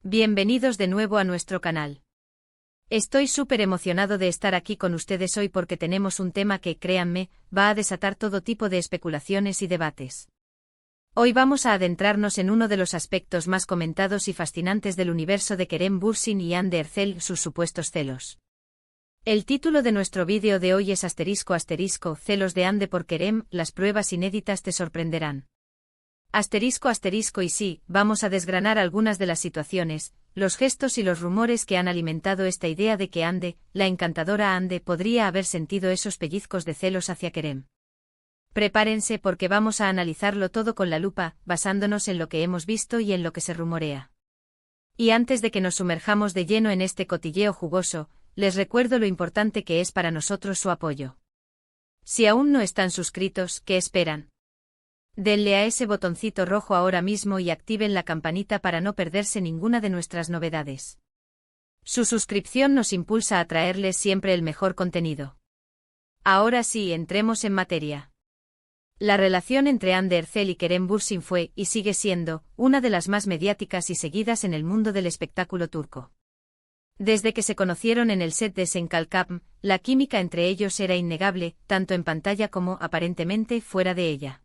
Bienvenidos de nuevo a nuestro canal. Estoy súper emocionado de estar aquí con ustedes hoy porque tenemos un tema que, créanme, va a desatar todo tipo de especulaciones y debates. Hoy vamos a adentrarnos en uno de los aspectos más comentados y fascinantes del universo de Kerem Bürsin y Hande Erçel, sus supuestos celos. El título de nuestro vídeo de hoy es *****, celos de Hande por Kerem, las pruebas inéditas te sorprenderán. ****, y sí, vamos a desgranar algunas de las situaciones, los gestos y los rumores que han alimentado esta idea de que Hande, la encantadora Hande, podría haber sentido esos pellizcos de celos hacia Kerem. Prepárense porque vamos a analizarlo todo con la lupa, basándonos en lo que hemos visto y en lo que se rumorea. Y antes de que nos sumerjamos de lleno en este cotilleo jugoso, les recuerdo lo importante que es para nosotros su apoyo. Si aún no están suscritos, ¿qué esperan? Denle a ese botoncito rojo ahora mismo y activen la campanita para no perderse ninguna de nuestras novedades. Su suscripción nos impulsa a traerles siempre el mejor contenido. Ahora sí, entremos en materia. La relación entre Hande Erçel y Kerem Bürsin fue, y sigue siendo, una de las más mediáticas y seguidas en el mundo del espectáculo turco. Desde que se conocieron en el set de Sen Kalkapm, la química entre ellos era innegable, tanto en pantalla como, aparentemente, fuera de ella.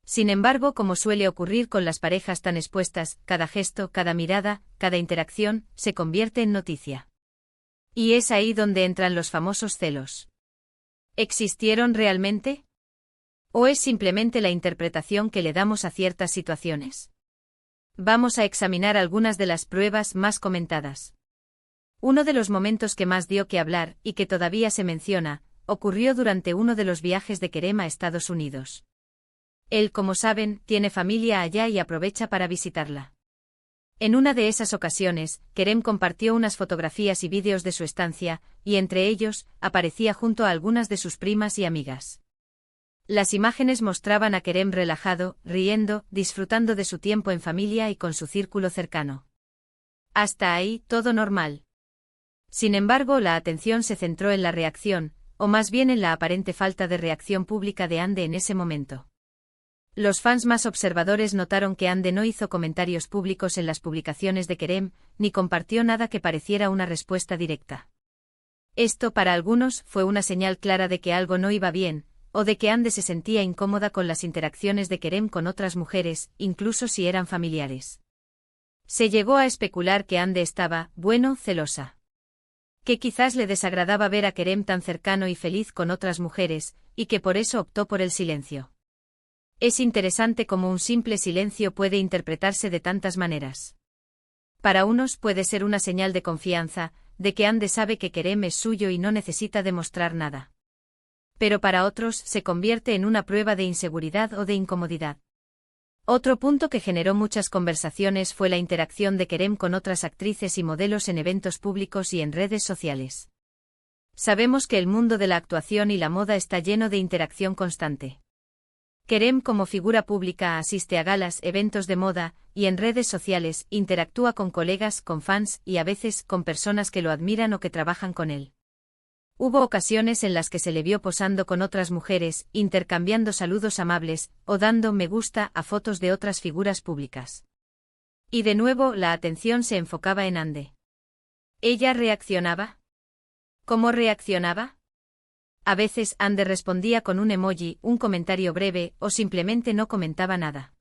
Sin embargo, como suele ocurrir con las parejas tan expuestas, cada gesto, cada mirada, cada interacción, se convierte en noticia. Y es ahí donde entran los famosos celos. ¿Existieron realmente? ¿O es simplemente la interpretación que le damos a ciertas situaciones? Vamos a examinar algunas de las pruebas más comentadas. Uno de los momentos que más dio que hablar, y que todavía se menciona, ocurrió durante uno de los viajes de Kerem a Estados Unidos. Él, como saben, tiene familia allá y aprovecha para visitarla. En una de esas ocasiones, Kerem compartió unas fotografías y vídeos de su estancia, y entre ellos, aparecía junto a algunas de sus primas y amigas. Las imágenes mostraban a Kerem relajado, riendo, disfrutando de su tiempo en familia y con su círculo cercano. Hasta ahí, todo normal. Sin embargo, la atención se centró en la reacción, o más bien en la aparente falta de reacción pública de Hande en ese momento. Los fans más observadores notaron que Hande no hizo comentarios públicos en las publicaciones de Kerem, ni compartió nada que pareciera una respuesta directa. Esto, para algunos, fue una señal clara de que algo no iba bien, o de que Hande se sentía incómoda con las interacciones de Kerem con otras mujeres, incluso si eran familiares. Se llegó a especular que Hande estaba, celosa. Que quizás le desagradaba ver a Kerem tan cercano y feliz con otras mujeres, y que por eso optó por el silencio. Es interesante cómo un simple silencio puede interpretarse de tantas maneras. Para unos puede ser una señal de confianza, de que Hande sabe que Kerem es suyo y no necesita demostrar nada. Pero para otros se convierte en una prueba de inseguridad o de incomodidad. Otro punto que generó muchas conversaciones fue la interacción de Kerem con otras actrices y modelos en eventos públicos y en redes sociales. Sabemos que el mundo de la actuación y la moda está lleno de interacción constante. Kerem, como figura pública, asiste a galas, eventos de moda, y en redes sociales, interactúa con colegas, con fans, y a veces, con personas que lo admiran o que trabajan con él. Hubo ocasiones en las que se le vio posando con otras mujeres, intercambiando saludos amables, o dando me gusta a fotos de otras figuras públicas. Y de nuevo, la atención se enfocaba en Hande. ¿Ella reaccionaba? ¿Cómo reaccionaba? A veces Hande respondía con un emoji, un comentario breve, o simplemente no comentaba nada.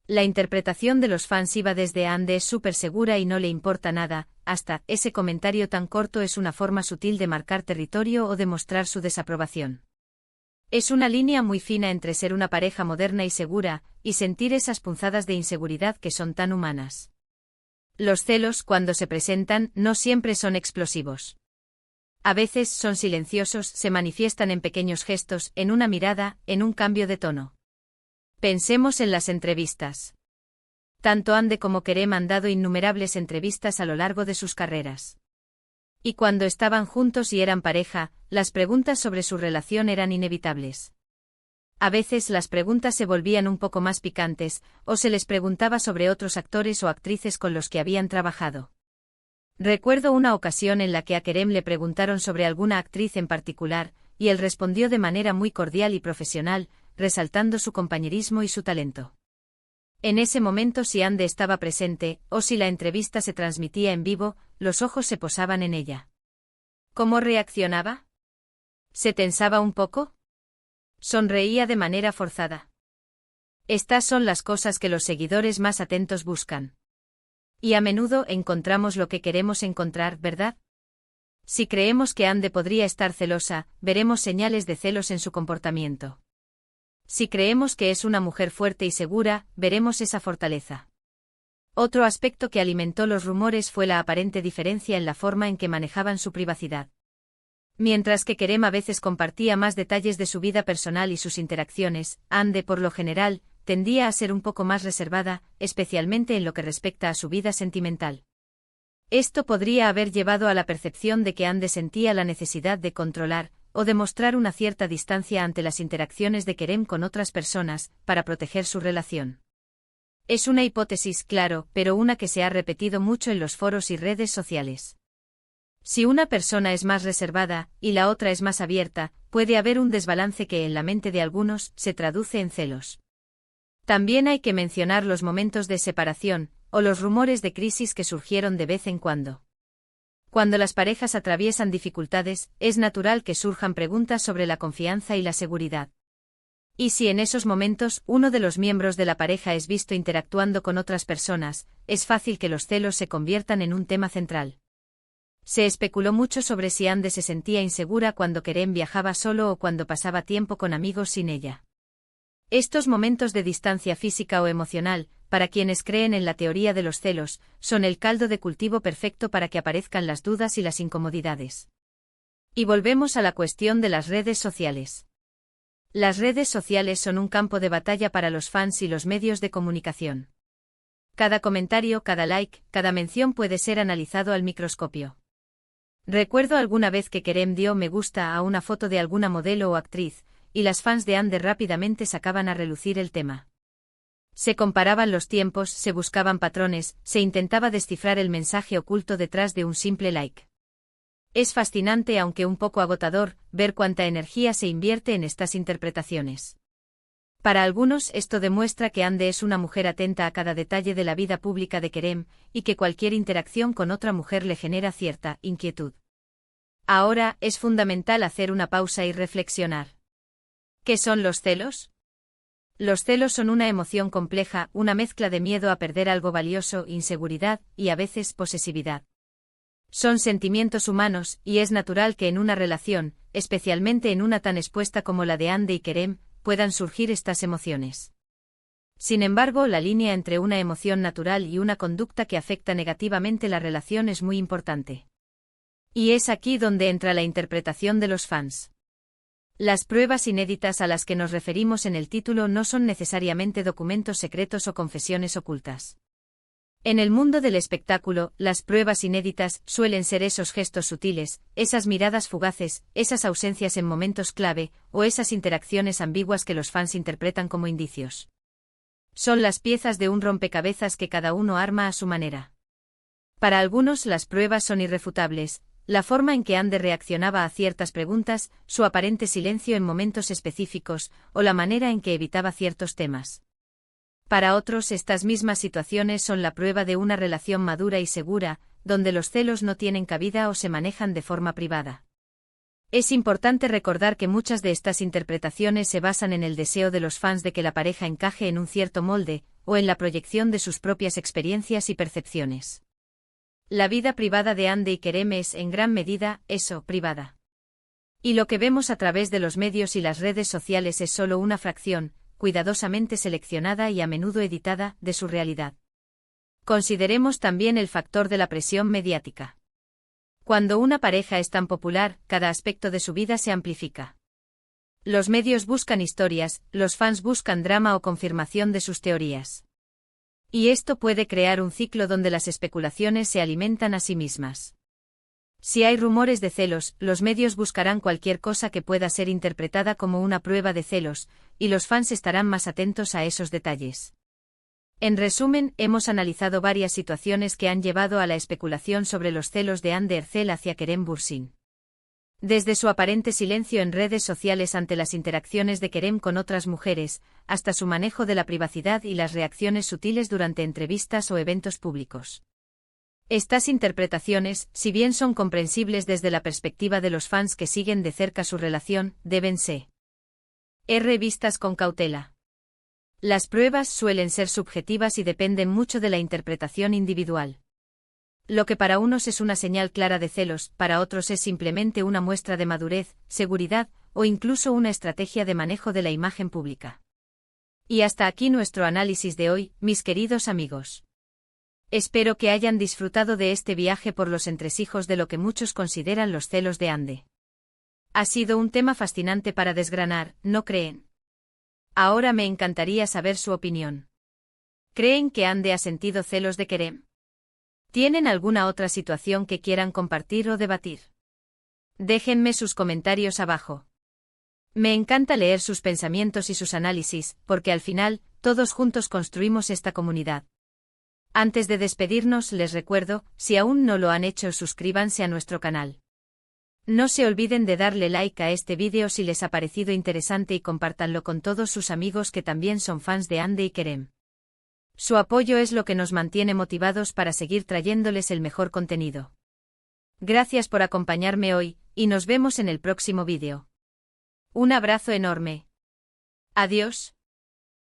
La interpretación de los fans iba desde Hande es súper segura y no le importa nada, hasta ese comentario tan corto es una forma sutil de marcar territorio o de mostrar su desaprobación. Es una línea muy fina entre ser una pareja moderna y segura, y sentir esas punzadas de inseguridad que son tan humanas. Los celos, cuando se presentan, no siempre son explosivos. A veces son silenciosos, se manifiestan en pequeños gestos, en una mirada, en un cambio de tono. Pensemos en las entrevistas. Tanto Hande como Kerem han dado innumerables entrevistas a lo largo de sus carreras. Y cuando estaban juntos y eran pareja, las preguntas sobre su relación eran inevitables. A veces las preguntas se volvían un poco más picantes, o se les preguntaba sobre otros actores o actrices con los que habían trabajado. Recuerdo una ocasión en la que a Kerem le preguntaron sobre alguna actriz en particular, y él respondió de manera muy cordial y profesional, resaltando su compañerismo y su talento. En ese momento, si Ande estaba presente, o si la entrevista se transmitía en vivo, los ojos se posaban en ella. ¿Cómo reaccionaba? ¿Se tensaba un poco? Sonreía de manera forzada. Estas son las cosas que los seguidores más atentos buscan. Y a menudo encontramos lo que queremos encontrar, ¿verdad? Si creemos que Ande podría estar celosa, veremos señales de celos en su comportamiento. Si creemos que es una mujer fuerte y segura, veremos esa fortaleza. Otro aspecto que alimentó los rumores fue la aparente diferencia en la forma en que manejaban su privacidad. Mientras que Kerem a veces compartía más detalles de su vida personal y sus interacciones, Ande, por lo general, tendía a ser un poco más reservada, especialmente en lo que respecta a su vida sentimental. Esto podría haber llevado a la percepción de que Ande sentía la necesidad de controlar, o de mostrar una cierta distancia ante las interacciones de Kerem con otras personas, para proteger su relación. Es una hipótesis, claro, pero una que se ha repetido mucho en los foros y redes sociales. Si una persona es más reservada, y la otra es más abierta, puede haber un desbalance que en la mente de algunos se traduce en celos. También hay que mencionar los momentos de separación, o los rumores de crisis que surgieron de vez en cuando. Cuando las parejas atraviesan dificultades, es natural que surjan preguntas sobre la confianza y la seguridad. Y si en esos momentos uno de los miembros de la pareja es visto interactuando con otras personas, es fácil que los celos se conviertan en un tema central. Se especuló mucho sobre si Ande se sentía insegura cuando Kerem viajaba solo o cuando pasaba tiempo con amigos sin ella. Estos momentos de distancia física o emocional, para quienes creen en la teoría de los celos, son el caldo de cultivo perfecto para que aparezcan las dudas y las incomodidades. Y volvemos a la cuestión de las redes sociales. Las redes sociales son un campo de batalla para los fans y los medios de comunicación. Cada comentario, cada like, cada mención puede ser analizado al microscopio. Recuerdo alguna vez que Kerem dio me gusta a una foto de alguna modelo o actriz, y las fans de Ande rápidamente sacaban a relucir el tema. Se comparaban los tiempos, se buscaban patrones, se intentaba descifrar el mensaje oculto detrás de un simple like. Es fascinante, aunque un poco agotador, ver cuánta energía se invierte en estas interpretaciones. Para algunos esto demuestra que Ande es una mujer atenta a cada detalle de la vida pública de Kerem, y que cualquier interacción con otra mujer le genera cierta inquietud. Ahora, es fundamental hacer una pausa y reflexionar. ¿Qué son los celos? Los celos son una emoción compleja, una mezcla de miedo a perder algo valioso, inseguridad, y a veces posesividad. Son sentimientos humanos, y es natural que en una relación, especialmente en una tan expuesta como la de Ande y Kerem, puedan surgir estas emociones. Sin embargo, la línea entre una emoción natural y una conducta que afecta negativamente la relación es muy importante. Y es aquí donde entra la interpretación de los fans. Las pruebas inéditas a las que nos referimos en el título no son necesariamente documentos secretos o confesiones ocultas. En el mundo del espectáculo, las pruebas inéditas suelen ser esos gestos sutiles, esas miradas fugaces, esas ausencias en momentos clave, o esas interacciones ambiguas que los fans interpretan como indicios. Son las piezas de un rompecabezas que cada uno arma a su manera. Para algunos las pruebas son irrefutables, la forma en que Ande reaccionaba a ciertas preguntas, su aparente silencio en momentos específicos, o la manera en que evitaba ciertos temas. Para otros, estas mismas situaciones son la prueba de una relación madura y segura, donde los celos no tienen cabida o se manejan de forma privada. Es importante recordar que muchas de estas interpretaciones se basan en el deseo de los fans de que la pareja encaje en un cierto molde, o en la proyección de sus propias experiencias y percepciones. La vida privada de Ande y Kerem es, en gran medida, eso, privada. Y lo que vemos a través de los medios y las redes sociales es solo una fracción, cuidadosamente seleccionada y a menudo editada, de su realidad. Consideremos también el factor de la presión mediática. Cuando una pareja es tan popular, cada aspecto de su vida se amplifica. Los medios buscan historias, los fans buscan drama o confirmación de sus teorías. Y esto puede crear un ciclo donde las especulaciones se alimentan a sí mismas. Si hay rumores de celos, los medios buscarán cualquier cosa que pueda ser interpretada como una prueba de celos, y los fans estarán más atentos a esos detalles. En resumen, hemos analizado varias situaciones que han llevado a la especulación sobre los celos de Ande Erçel hacia Kerem Bürsin. Desde su aparente silencio en redes sociales ante las interacciones de Kerem con otras mujeres, hasta su manejo de la privacidad y las reacciones sutiles durante entrevistas o eventos públicos. Estas interpretaciones, si bien son comprensibles desde la perspectiva de los fans que siguen de cerca su relación, deben ser vistas con cautela. Las pruebas suelen ser subjetivas y dependen mucho de la interpretación individual. Lo que para unos es una señal clara de celos, para otros es simplemente una muestra de madurez, seguridad, o incluso una estrategia de manejo de la imagen pública. Y hasta aquí nuestro análisis de hoy, mis queridos amigos. Espero que hayan disfrutado de este viaje por los entresijos de lo que muchos consideran los celos de Ande. Ha sido un tema fascinante para desgranar, ¿no creen? Ahora me encantaría saber su opinión. ¿Creen que Ande ha sentido celos de Kerem? ¿Tienen alguna otra situación que quieran compartir o debatir? Déjenme sus comentarios abajo. Me encanta leer sus pensamientos y sus análisis, porque al final, todos juntos construimos esta comunidad. Antes de despedirnos les recuerdo, si aún no lo han hecho, suscríbanse a nuestro canal. No se olviden de darle like a este vídeo si les ha parecido interesante y compártanlo con todos sus amigos que también son fans de Ande y Kerem. Su apoyo es lo que nos mantiene motivados para seguir trayéndoles el mejor contenido. Gracias por acompañarme hoy, y nos vemos en el próximo vídeo. Un abrazo enorme. Adiós.